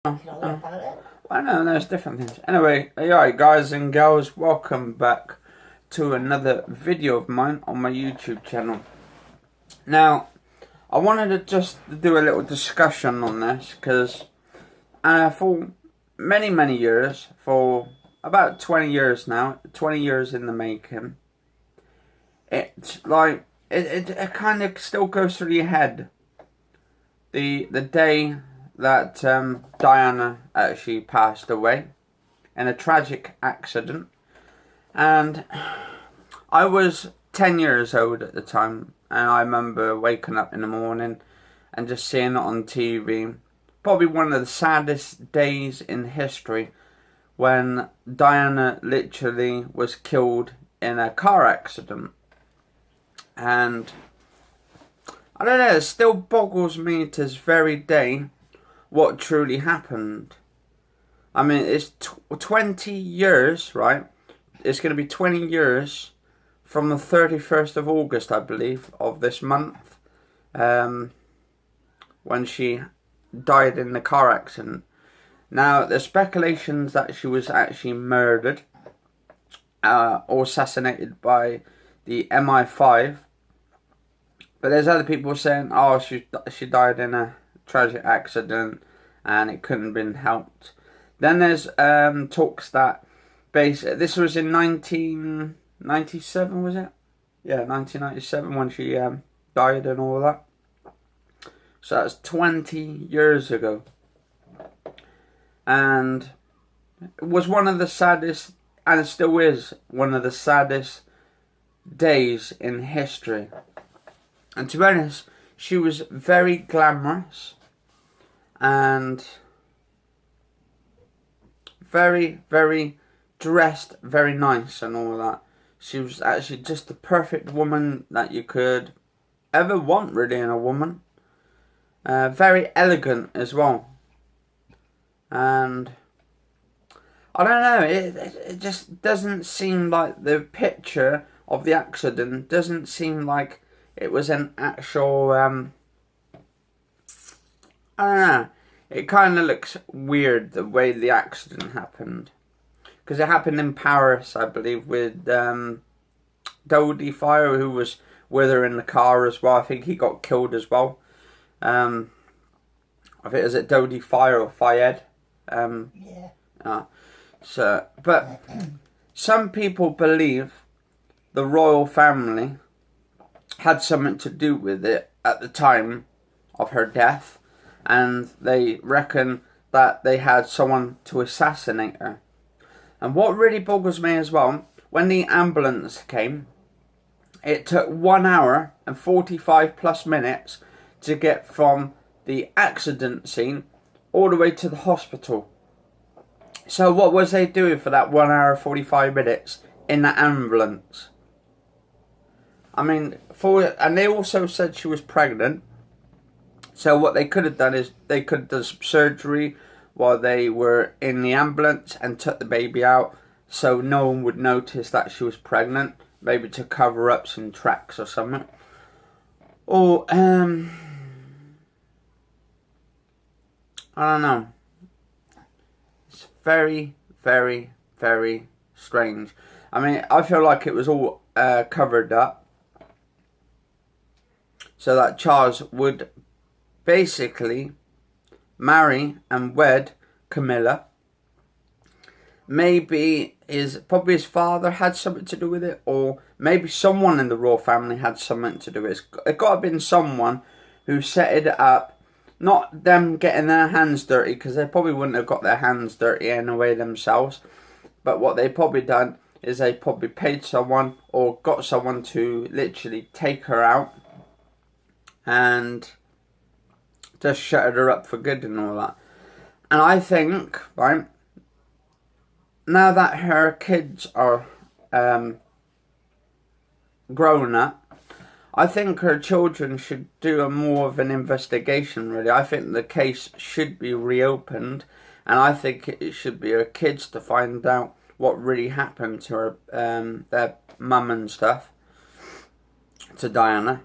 I know there's different things. Anyway, alright guys and girls, welcome back to another video of mine on my YouTube channel. Now, I wanted to just do a little discussion on this because for many years, for about 20 years now, 20 years in the making, it's like, it kind of still goes through your head. The day that Diana actually passed away in a tragic accident, and I was 10 years old at the time, and I remember waking up in the morning and just seeing it on TV. Probably one of the saddest days in history, when Diana literally was killed in a car accident. And I don't know, it still boggles me to this very day what truly happened. I mean, it's 20 years, right? It's going to be 20 years from the 31st of August, I believe, of this month, when she died in the car accident. Now, there's speculations that she was actually murdered or assassinated by the MI5. But there's other people saying, oh, she died in a tragic accident and it couldn't have been helped. Then there's talks that this was in 1997, was it? Yeah, 1997 when she died and all that. So that's 20 years ago. And it was one of the saddest, and it still is one of the saddest days in history. And to be honest, she was very glamorous and very dressed, very nice and all that. She was actually just the perfect woman that you could ever want, really, in a woman. Very elegant as well. And I don't know, it just doesn't seem like the picture of the accident doesn't seem like it was an actual, I don't know, it kind of looks weird the way the accident happened. Because it happened in Paris, I believe, with Dodi Fire, who was with her in the car as well. I think he got killed as well. I think it was at Dodi Fire or Fayed. Yeah. But some people believe the royal family had something to do with it at the time of her death, and they reckon that they had someone to assassinate her. And what really boggles me as well, when the ambulance came, it took 1 hour and 45 plus minutes to get from the accident scene all the way to the hospital. So what was they doing for that 1 hour 45 minutes in the ambulance? I mean, and they also said she was pregnant. So what they could have done is they could have done some surgery while they were in the ambulance and took the baby out, so no one would notice that she was pregnant. Maybe to cover up some tracks or something. Or I don't know. It's very strange. I mean, I feel like it was all covered up so that Charles would basically marry and wed Camilla. Maybe probably his father had something to do with it, or maybe someone in the royal family had something to do with it. It got to have been someone who set it up, not them getting their hands dirty, because they probably wouldn't have got their hands dirty anyway themselves. But what they probably done is they probably paid someone or got someone to literally take her out and just shut her up for good and all that. And I think, right, now that her kids are grown up, I think her children should do more of an investigation, really. I think the case should be reopened, and I think it should be her kids to find out what really happened to her, their mum and stuff, to Diana.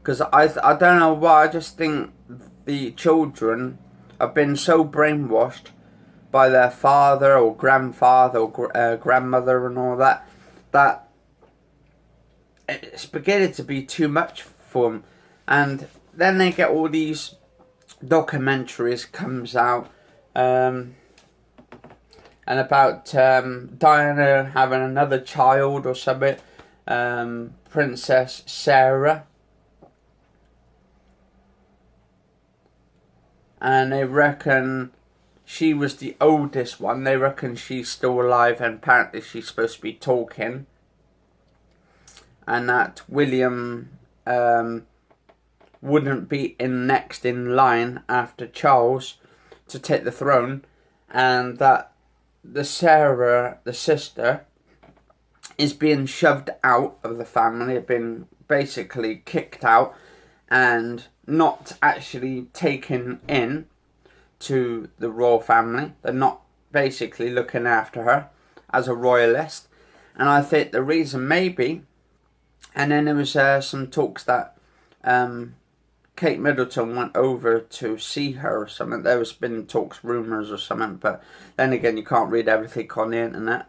Because I don't know why, I just think the children have been so brainwashed by their father or grandfather or grandmother and all that, that it's beginning to be too much for them. And then they get all these documentaries comes out, and about Diana having another child or something, Princess Sarah. And they reckon she was the oldest one. They reckon she's still alive, and apparently she's supposed to be talking. And that William wouldn't be next in line after Charles to take the throne. And that the Sarah, the sister, is being shoved out of the family, been basically kicked out, and not actually taken in to the royal family. They're not basically looking after her as a royalist. And I think the reason maybe, and then there was some talks that Kate Middleton went over to see her or something. There was been talks, rumours or something, but then again, you can't read everything on the internet.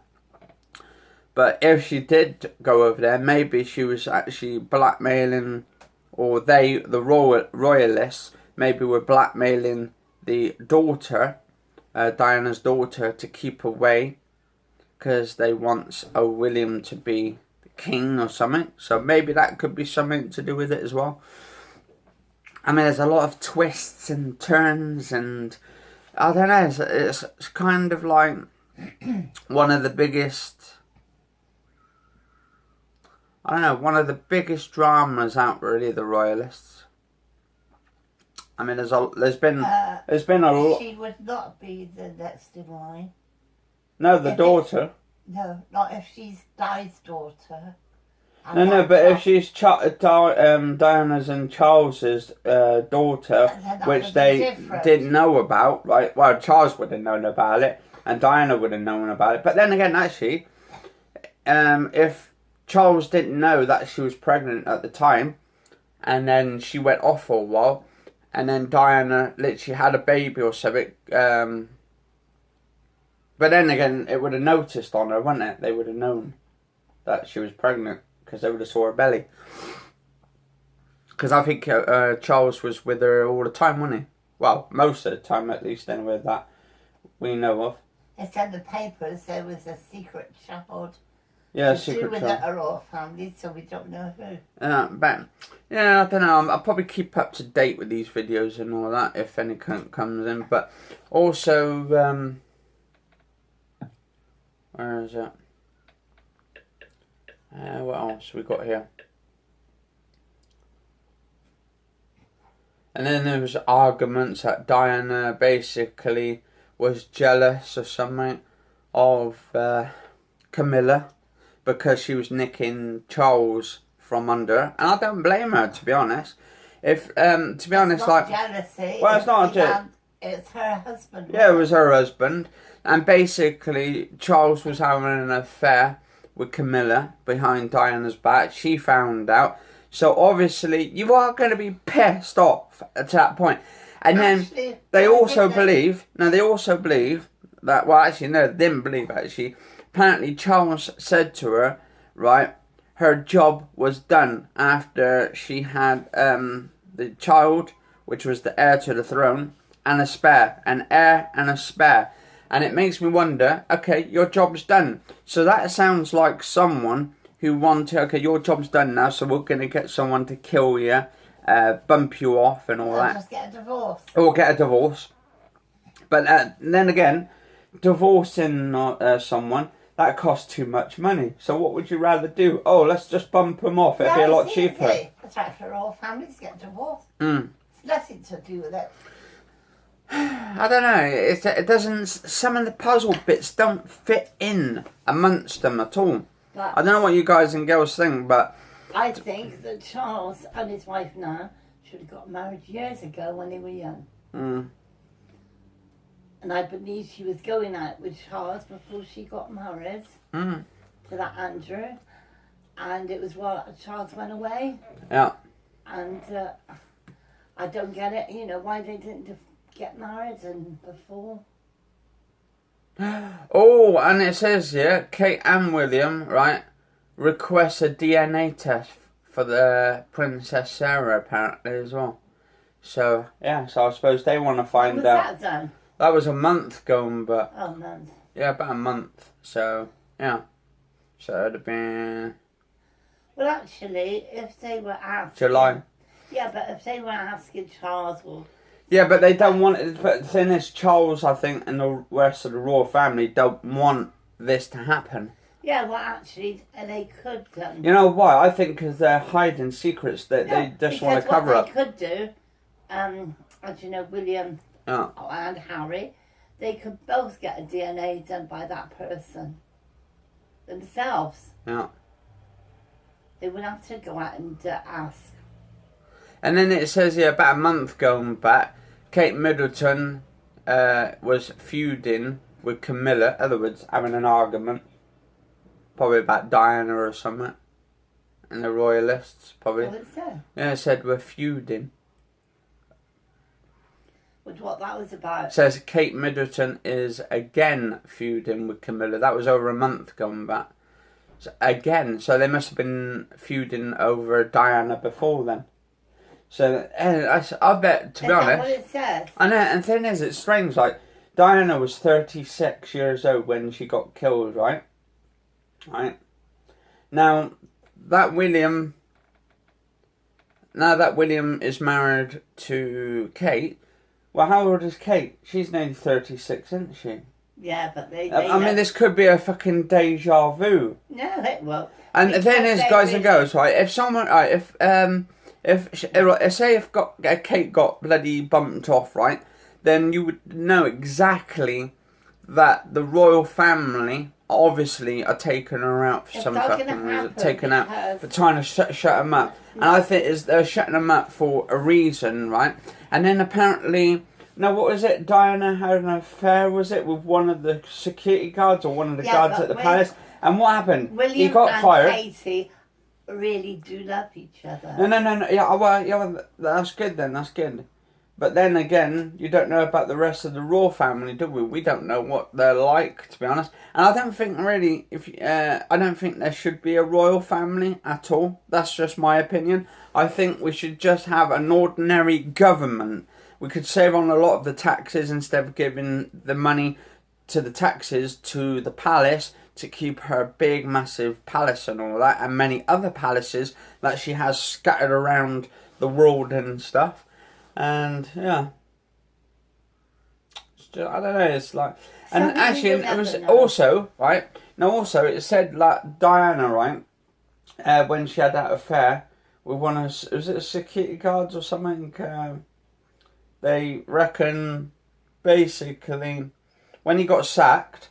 But if she did go over there, maybe she was actually blackmailing, or they, the royalists, maybe were blackmailing the daughter, Diana's daughter, to keep away, because they want William to be the king or something. So maybe that could be something to do with it as well. I mean, there's a lot of twists and turns, and I don't know, it's kind of like one of the biggest dramas out, really, the royalists. I mean, there's been a lot. She would not be the next in line. No, the daughter. No, not if she's Di's daughter. No, but if she's Diana's and Charles's daughter, which they didn't know about, right? Well, Charles would have known about it, and Diana would have known about it. But then again, actually, if Charles didn't know that she was pregnant at the time, and then she went off for a while, and then Diana literally had a baby or something, but then again, it would have noticed on her, wouldn't it? They would have known that she was pregnant, because they would have saw her belly. Because I think Charles was with her all the time, wasn't he? Well, most of the time, at least, anyway, that we know of. It said in the papers there was a secret child. Yeah, to do with the royal family, so we don't know who. But yeah, I don't know. I'll probably keep up to date with these videos and all that if any comes in. But also, where is it? What else we got here? And then there was arguments that Diana basically was jealous or something of Camilla, because she was nicking Charles from under, and I don't blame her, to be honest. If to be honest, it's not jealousy. Well, it's not jealousy. It's her husband. Yeah, it was her husband, and basically Charles was having an affair with Camilla behind Diana's back. She found out, so obviously you are going to be pissed off at that point. And actually, then they also believe. Now they also believe that. Well, actually, no, they didn't believe actually. Apparently, Charles said to her, right, her job was done after she had the child, which was the heir to the throne, and a spare. An heir and a spare. And it makes me wonder, okay, your job's done. So that sounds like someone who wanted, okay, your job's done now, so we're going to get someone to kill you, bump you off and all that. Just get a divorce. Or get a divorce. But then again, divorcing someone, that costs too much money. So what would you rather do? Oh, let's just bump them off. It'd be a lot cheaper. That's right, for all families get divorced. It's nothing to do with it. I don't know. It doesn't. Some of the puzzle bits don't fit in amongst them at all. But I don't know what you guys and girls think, but I think that Charles and his wife now should have got married years ago when they were young. And I believe she was going out with Charles before she got married to that Andrew. And it was while Charles went away. Yeah. And I don't get it, why they didn't get married and before. Oh, and it says here, Kate and William, right, request a DNA test for the Princess Sarah apparently as well. So yeah, so I suppose they want to find When was out. that done? That was a month gone, but Oh, month. yeah, about a month. So yeah, so it'd have been Well, actually, if they were asking... July. Yeah, but if they were asking Charles or... Yeah, but they don't want it. But the thing is, Charles, I think, and the rest of the royal family don't want this to happen. Yeah, well, actually, they could. You know why? I think because they're hiding secrets that they just want to cover up. What they could do, as you know, William Yeah. and Harry, they could both get a DNA done by that person themselves. Yeah. They wouldn't have to go out and ask. And then it says here, about a month going back, Kate Middleton was feuding with Camilla. In other words, having an argument. Probably about Diana or something. And the royalists, probably. What did it say? Yeah, it said we're feuding. With what that was about. It says Kate Middleton is again feuding with Camilla. That was over a month going back. So again, so they must have been feuding over Diana before then. So I bet, to be honest, What it says? I know. And the thing is, it's strange. Like Diana was 36 years old when she got killed, right? Right. Now that William is married to Kate. Well, how old is Kate? She's nearly 36, isn't she? Yeah, but they I mean, this could be a fucking deja vu. No, it won't. And the thing is, guys and girls, right? If someone, right, if Kate got bloody bumped off, right, then you would know exactly that the royal family obviously are taking her out for some fucking reason, taken out for trying to shut them up. And I think they're shutting them up for a reason, right? And then apparently, now what was it? Diana had an affair, was it, with one of the security guards or one of the guards at the palace? And what happened? William He got fired. And Katie really do love each other. No. Yeah, well, that's good then. That's good. But then again, you don't know about the rest of the royal family, do we? We don't know what they're like, to be honest. And I don't think really, I don't think there should be a royal family at all. That's just my opinion. I think we should just have an ordinary government. We could save on a lot of the taxes instead of giving the money to the taxes to the palace to keep her big, massive palace and all that, and many other palaces that she has scattered around the world and stuff. And yeah, I don't know. It's like, and Something actually, you'll it was never know. also right. Now, also, it said like Diana, right, when she had that affair with one of, was it security guards or something? They reckon basically when he got sacked,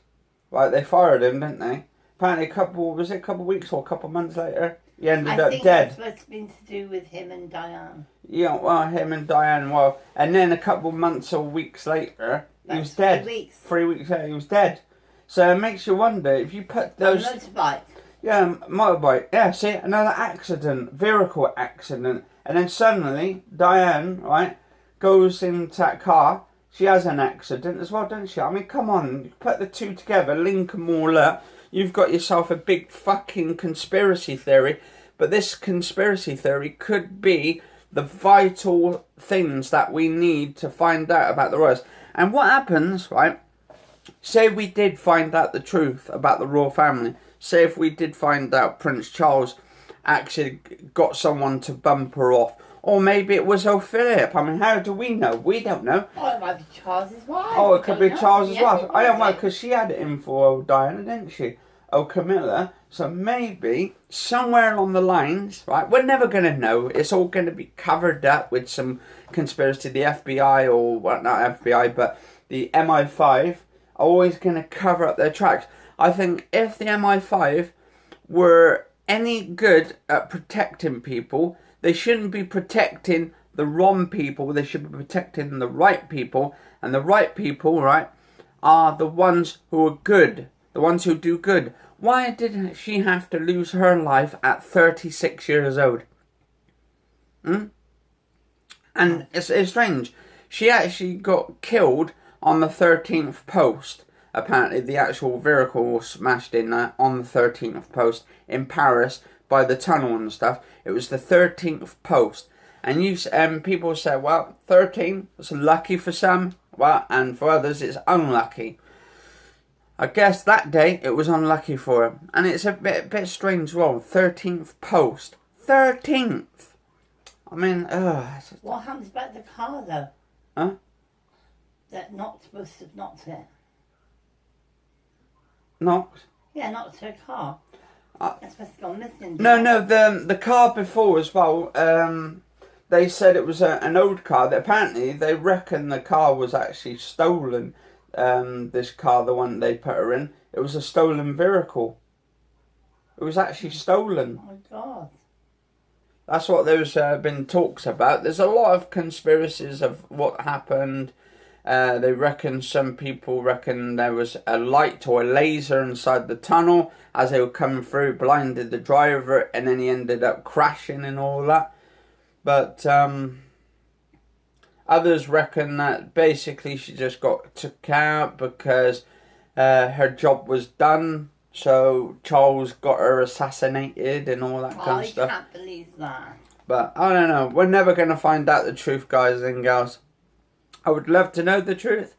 right, they fired him, didn't they? Apparently, a couple weeks or a couple months later, he ended up dead. I think it's been to do with him and Diane. Yeah, well, him and Diane, well, and then a couple months or weeks later, he was dead. 3 weeks. 3 weeks later, he was dead. So it makes you wonder, if you put those... Motorbike. Yeah, motorbike. Yeah, see, another accident, vehicle accident. And then suddenly, Diane, right, goes into that car. She has an accident as well, doesn't she? I mean, come on, put the two together, link them all up. You've got yourself a big fucking conspiracy theory. But this conspiracy theory could be the vital things that we need to find out about the royals. And what happens, right? Say we did find out the truth about the royal family. Say if we did find out Prince Charles actually got someone to bump her off. Or maybe it was Philip. I mean, how do we know? We don't know. Oh, it might be Charles's wife. Oh, it could be Charles's wife. I don't know, know, because she had it in for old Diana, didn't she? Oh, Camilla. So maybe somewhere along the lines, right? We're never going to know. It's all going to be covered up with some conspiracy. The FBI or, well, not FBI, but the MI5 are always going to cover up their tracks. I think if the MI5 were any good at protecting people, they shouldn't be protecting the wrong people. They should be protecting the right people. And the right people, right, are the ones who are good. The ones who do good. Why didn't she have to lose her life at 36 years old? And it's strange. She actually got killed on the 13th post. Apparently, the actual vehicle was smashed in on the 13th post in Paris by the tunnel and stuff. It was the 13th post. And people say, well, 13 was lucky for some, well, and for others it's unlucky. I guess that day it was unlucky for him. And it's a bit strange as well. 13th post. 13th! I mean, What happens about the car, though? Huh? That not supposed to have knocked it. Knocked? Yeah, knocked her car. That's supposed to go missing. No, the car before as well, they said it was an old car. Apparently, they reckon the car was actually stolen. This car, the one they put her in, it was a stolen vehicle. It was actually stolen. Oh my God. That's what there's been talks about. There's a lot of conspiracies of what happened. They reckon, some people reckon there was a light or a laser inside the tunnel as they were coming through, blinded the driver, and then he ended up crashing and all that. But others reckon that basically she just got took out because her job was done. So Charles got her assassinated and all that kind of stuff. I can't believe that. But I don't know. We're never going to find out the truth, guys and gals. I would love to know the truth.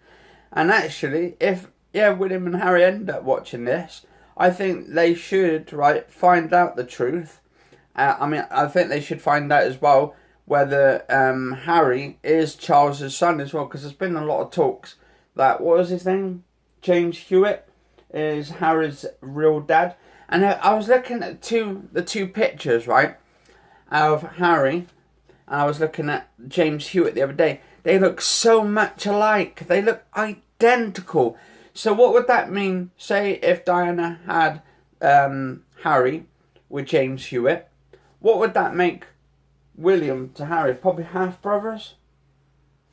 And actually, if William and Harry end up watching this, I think they should find out the truth. I think they should find out as well whether Harry is Charles's son as well, because there's been a lot of talks that, what was his name? James Hewitt is Harry's real dad. And I was looking at the two pictures, right, of Harry, and I was looking at James Hewitt the other day. They look so much alike. They look identical. So what would that mean? Say if Diana had Harry with James Hewitt, what would that make William to Harry? Probably half brothers?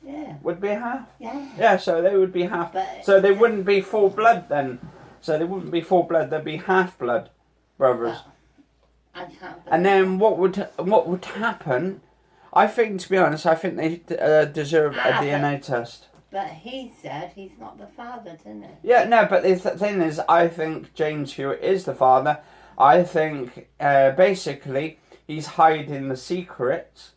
Yeah. Would be half? Yeah. Yeah, so they would be half. So they wouldn't be full blood then. So they wouldn't be full blood, they'd be half blood brothers. I can't. And then what would happen? I think, to be honest, I think they deserve a DNA test. But he said he's not the father, didn't he? Yeah, no, but the thing is, I think James Hewitt is the father. I think, basically, he's hiding the secrets,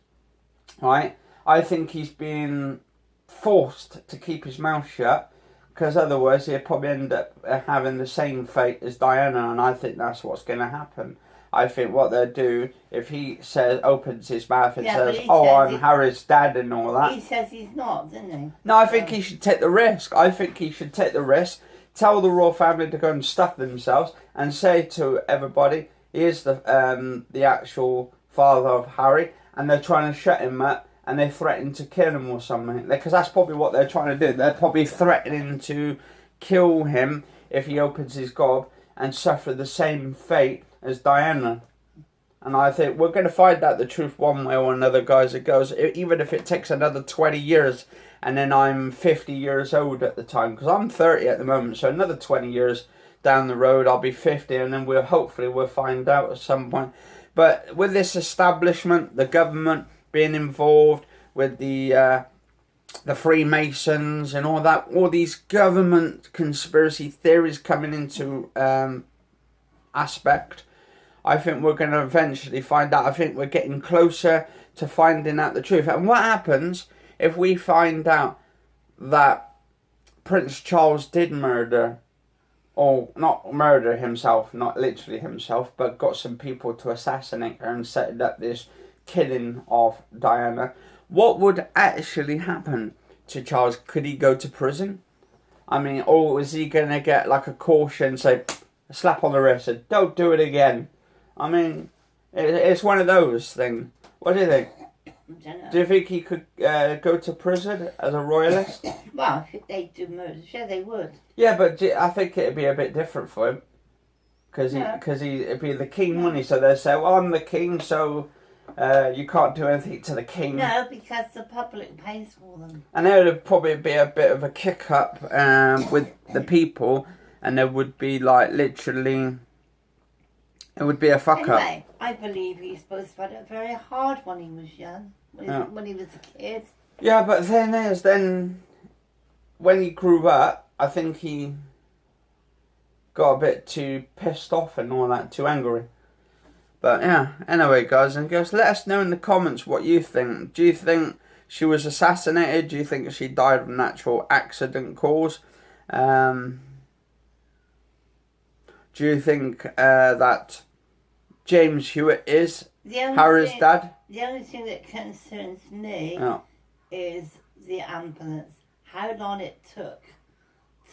right? I think he's being forced to keep his mouth shut, because otherwise he'll probably end up having the same fate as Diana, and I think that's what's going to happen. I think what they'll do, if he opens his mouth and says, I'm Harry's dad and all that. He says he's not, doesn't he? No, I think he should take the risk. Tell the royal family to go and stuff themselves and say to everybody, he is the actual father of Harry, and they're trying to shut him up and they threaten to kill him or something. Because that's probably what they're trying to do. They're probably threatening to kill him if he opens his gob and suffer the same fate as Diana. And I think we're going to find out the truth one way or another, guys and girls, even if it takes another 20 years and then I'm 50 years old at the time, because I'm 30 at the moment, so another 20 years down the road I'll be 50, and then we'll find out at some point. But with this establishment, the government being involved with the Freemasons and all that, all these government conspiracy theories coming into aspect, I think we're going to eventually find out. I think we're getting closer to finding out the truth. And what happens if we find out that Prince Charles did murder, or not murder himself, not literally himself, but got some people to assassinate her and set up this killing of Diana? What would actually happen to Charles? Could he go to prison? I mean, or is he going to get like a caution, say, a slap on the wrist, and don't do it again? I mean, it's one of those things. What do you think? Do you think he could go to prison as a royalist? Well, if they do murders, yeah, they would. Yeah, but I think it'd be a bit different for him. Because it'd be the king, wouldn't he? So they'd say, well, I'm the king, so you can't do anything to the king. No, because the public pays for them. And there would probably be a bit of a kick-up with the people, and there would be, like, literally... It would be a fuck-up. Anyway, I believe he's supposed to find it very hard when he was young. When he was a kid. Yeah, but the thing is, then when he grew up, I think he got a bit too pissed off and all that, too angry. But yeah, anyway, guys and girls, let us know in the comments what you think. Do you think she was assassinated? Do you think she died of natural accident cause? Do you think that James Hewitt is Harry's dad? The only thing that concerns me is the ambulance. How long it took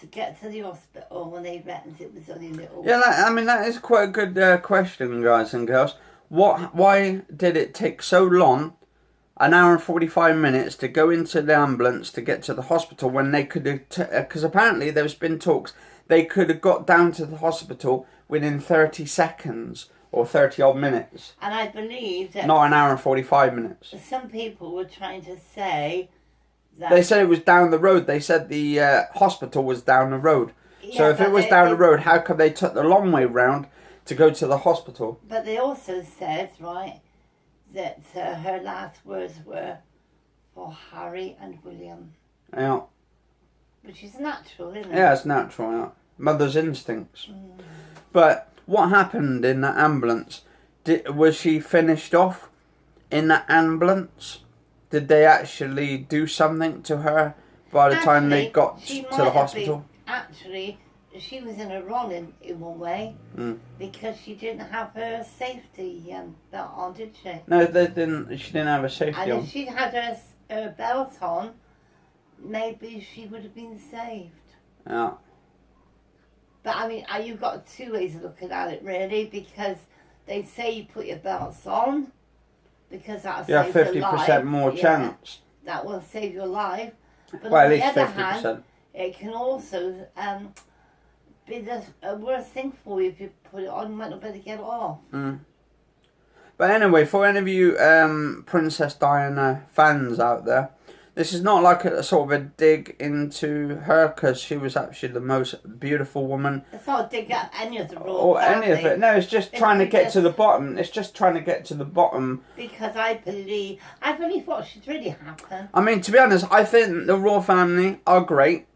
to get to the hospital when they reckoned it was only a little... Yeah, that is quite a good question, guys and girls. Why did it take so long, an hour and 45 minutes, to go into the ambulance to get to the hospital when they could have... Because apparently there's been talks, they could have got down to the hospital within 30 seconds or 30 odd minutes. And I believe that... Not an hour and 45 minutes. Some people were trying to say that... They said it was down the road. They said the hospital was down the road. Yeah, so if it was down the road, how come they took the long way round to go to the hospital? But they also said, right, that her last words were for Harry and William. Yeah. Which is natural, isn't it? Yeah, it's natural, yeah. Mother's instincts. But what happened in that ambulance? Was she finished off in that ambulance? Did they actually do something to her by the time they got to the hospital? Actually, she was in a wrong in one way because she didn't have her safety belt on, did she? No, they didn't. She didn't have a safety on. And if she'd had her belt on, maybe she would have been saved. Yeah. But I mean, you've got two ways of looking at it, really, because they say you put your belts on because that'll save your life. 50% more chance. That will save your life. But well, on at least the other 50%. hand, it can also be the worst thing for you if you put it on. You might not be able to get it off. But anyway, for any of you Princess Diana fans out there, this is not like a sort of a dig into her, because she was actually the most beautiful woman. It's not a dig at any of the royal or family. any of it. No, it's just trying to get to the bottom. It's just trying to get to the bottom. Because I believe what should really happen. I mean, to be honest, I think the royal family are great.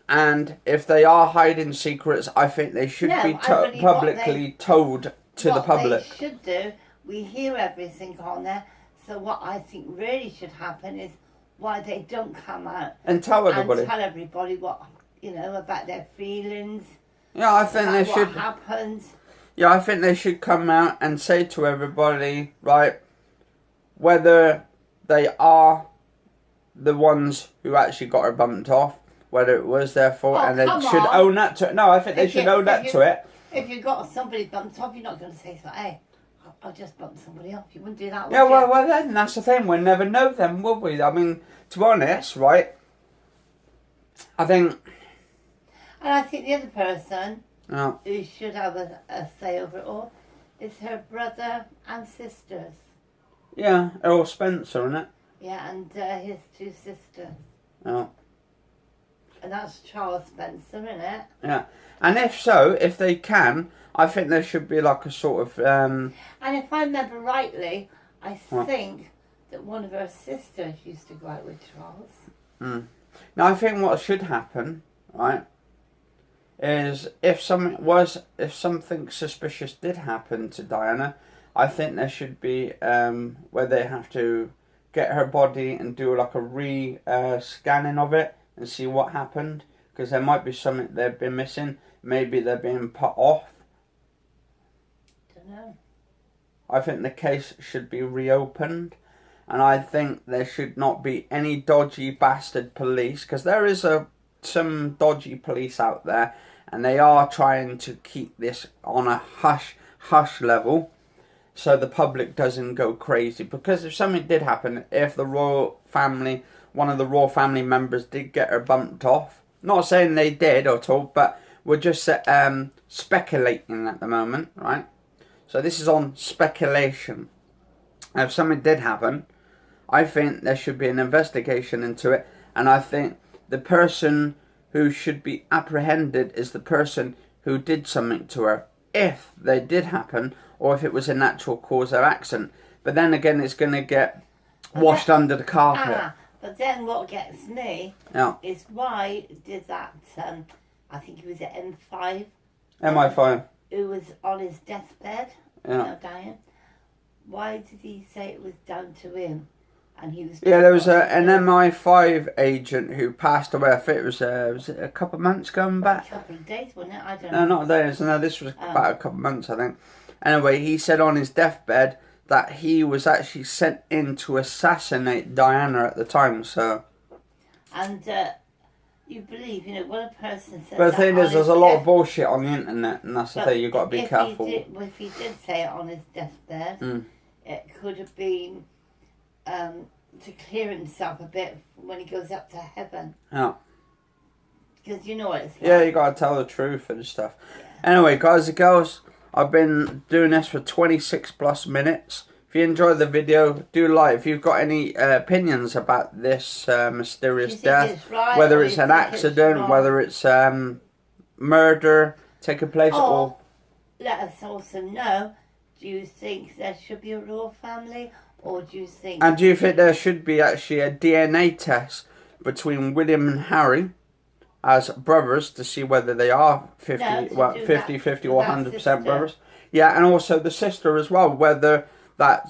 And if they are hiding secrets, I think they should be publicly told to the public. What they should do, we hear everything on there. So what I think really should happen is why they don't come out and tell everybody. And tell everybody what, about their feelings. Yeah, I think they should. What happens. Yeah, I think they should come out and say to everybody, right, whether they are the ones who actually got her bumped off, whether it was their fault, and they should own that to it. No, I think they should own that to it. If you got somebody bumped off, you're not going to say, hey, I just bumped somebody off. You wouldn't do that, would you? Well, then, that's the thing. We'll never know them, will we? I mean, to be honest, right, I think... And I think the other person who should have a say over it all is her brother and sisters. Yeah, Earl Spencer, isn't it? Yeah, and his two sisters. Yeah. And that's Charles Spencer, isn't it? Yeah. And if they can, I think there should be like a sort of... And if I remember rightly, I think that one of her sisters used to go out with Charles. Now, I think what should happen, right, is if something suspicious did happen to Diana, I think there should be where they have to get her body and do like a scanning of it and see what happened, because there might be something they've been missing. Maybe they're being put off. Don't know. I think the case should be reopened, and I think there should not be any dodgy bastard police, because there is some dodgy police out there, and they are trying to keep this on a hush level, so the public doesn't go crazy. Because if something did happen, if the royal family, one of the royal family members did get her bumped off, not saying they did at all, but we're just speculating at the moment, right? So this is on speculation. If something did happen, I think there should be an investigation into it, and I think the person who should be apprehended is the person who did something to her, if they did happen, or if it was a natural cause of accident. But then again, it's going to get washed under the carpet. But then what gets me is why did that, I think he was at M5. MI5. Who was on his deathbed, dying. Why did he say it was down to him? And he was... Yeah, there was an MI5 agent who passed away. I think it was it a couple of months going back? A couple of days, wasn't it? I don't know. No, not days. No, this was about a couple of months, I think. Anyway, he said on his deathbed that he was actually sent in to assassinate Diana at the time, so... And you believe, when a person says... But the thing is, there's a lot of bullshit on the internet, and that's the thing, you've got to be careful. If he did say it on his deathbed, it could have been to clear himself a bit when he goes up to heaven. Yeah. Because you know what it's like. Yeah, you got to tell the truth and stuff. Yeah. Anyway, guys and girls, I've been doing this for 26 plus minutes. If you enjoyed the video, do like. If you've got any opinions about this mysterious death, whether it's an accident, whether it's murder taking place, or let us also know. Do you think there should be a royal family, or do you think? And do you think there should be actually a DNA test between William and Harry as brothers to see whether they are 50 or 100% brothers? Yeah, and also the sister as well, whether that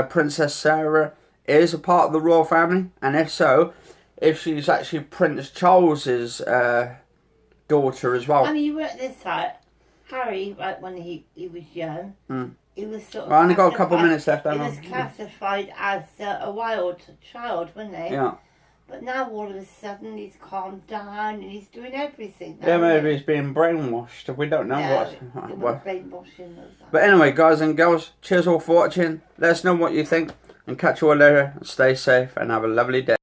Princess Sarah is a part of the royal family, and if so, if she's actually Prince Charles's daughter as well. I mean, you work this out. Harry, right when he was young, he was sort of... Well, I only got a couple of minutes left. He was classified as a wild child, wasn't he? Yeah. But now all of a sudden he's calmed down and he's doing everything. Yeah, maybe he's being brainwashed. We don't know what. Brainwashing. But anyway, guys and girls, cheers all for watching. Let us know what you think and catch you all later. Stay safe and have a lovely day.